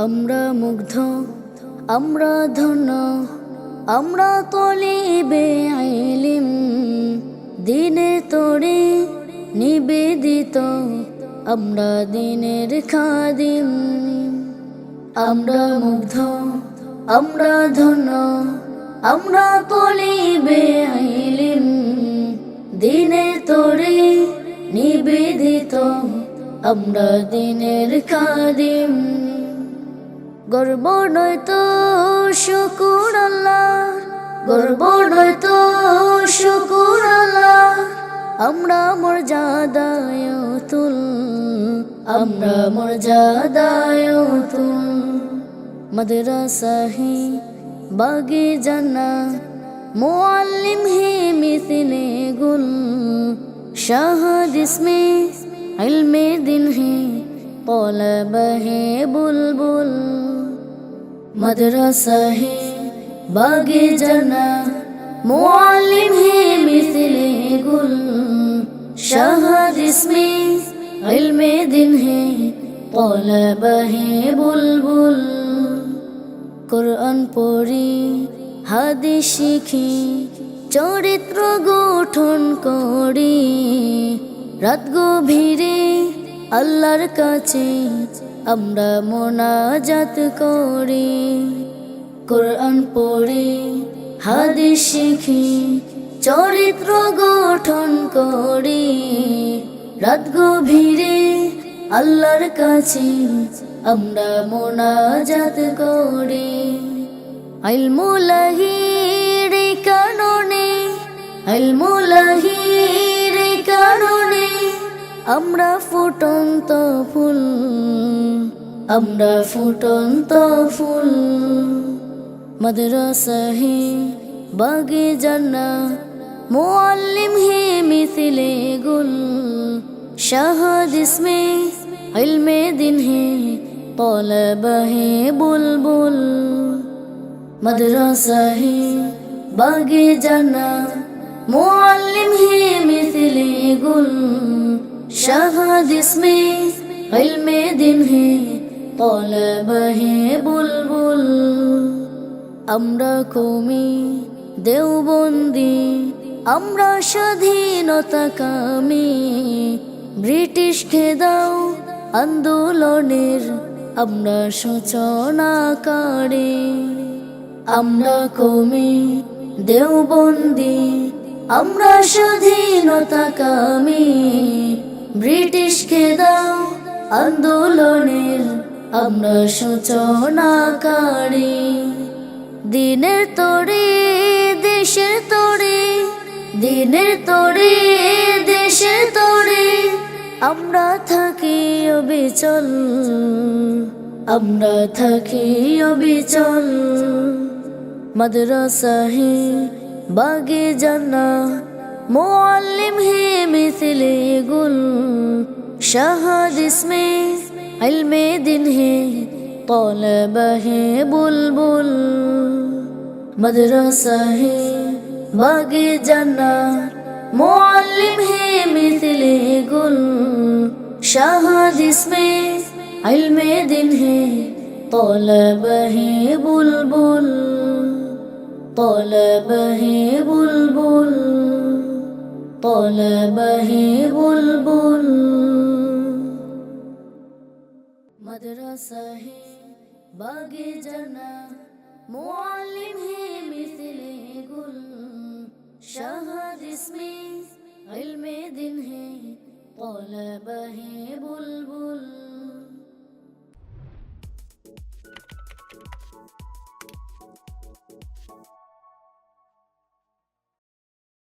আমরা মুগ্ধ, আমরা ধন্য, আমরা তলিবে ইলম, দিনের তরে নিবেদিত, আমরা দিনের খাদিম। আমরা মুগ্ধ, আমরা ধন্য, আমরা তলিবে ইলম, দিনের তরে নিবেদিত, আমরা দিনের খাদিম। গর্ব নয়তো শুকুর আল্লাহ, গর্ব নয়তো শুকুর আল্লাহ, আমরা মর্যাদায় তুল, আমরা মর্যাদায় তুল। মাদ্রাসা হি বাগে জান্নাত, মুআল্লিম হি মিসলে গুল, শাহাদ ইসমে ইলমে দিন হি طلب है बुलबुल। मदरसा है बागे जन्नत, मुअल्लिम है मिसले गुल, शहद इसमें इल्मे दिन है طلب है बुलबुल। कुरान पढ़ी हादिस शिखी चरित्र गठन करी, रात गभीरे আল্লাহর কাছে আমরা মোনাজাত করি। কোরআন পড়ি হাদিস শিখি চরিত্র গঠন করি, রাত গভীরে আল্লাহর কাছে আমরা মোনাজাত করি। ইলমুল্লাহির কারণে, ইলমুল্লাহির কারণে আমরা ফুটন্ত ফুল, আমরা ফুটন্ত ফুল। মাদ্রাসা হি বাগে জান্নাত, মুআল্লিম হি মিসলে গুল, শাহাদ ইসমে ইলমে দিন হি طلب है बुलबुल। मदरसा हि बागे জান্নাত, मुअल्लिम हि मिसले गुल, शहद इसमें इल्मे दिन है طلب है बुलबुल। আমরা কমি দেওবন্দি, আমরা স্বাধীনতা কামী, ব্রিটিশকে দাও আন্দোলনের আমরা সূচনাকারী। আমরা কমি দেওবন্দি, আমরা স্বাধীনতা কামী, ব্রিটিশকে দাও আন্দোলনের আমরা সূচনাকারী। দিনের তরে দেশের তরে, দিনের তরে দেশের তরে আমরা থাকি অবিচল, আমরা থাকি অবিচল। মাদ্রাসা হি बागे जन्नत, मुअल्लिम है मिसले गुल, शहद इसमें इल्मे दिन है طلب है बुलबुल। मदरसा है बागे जन्नत, मुअल्लिम है मिसले गुल, शहद इसमें इल्मे दिन है طلب है बुलबुल। طلب है बुलबुल, طلب है बुलबुल। मदरसा है बागे जन्नत, मुअल्लिम है मिसले गुल, शहद इसमें इल्मे दिन है طलब है बुलबुल।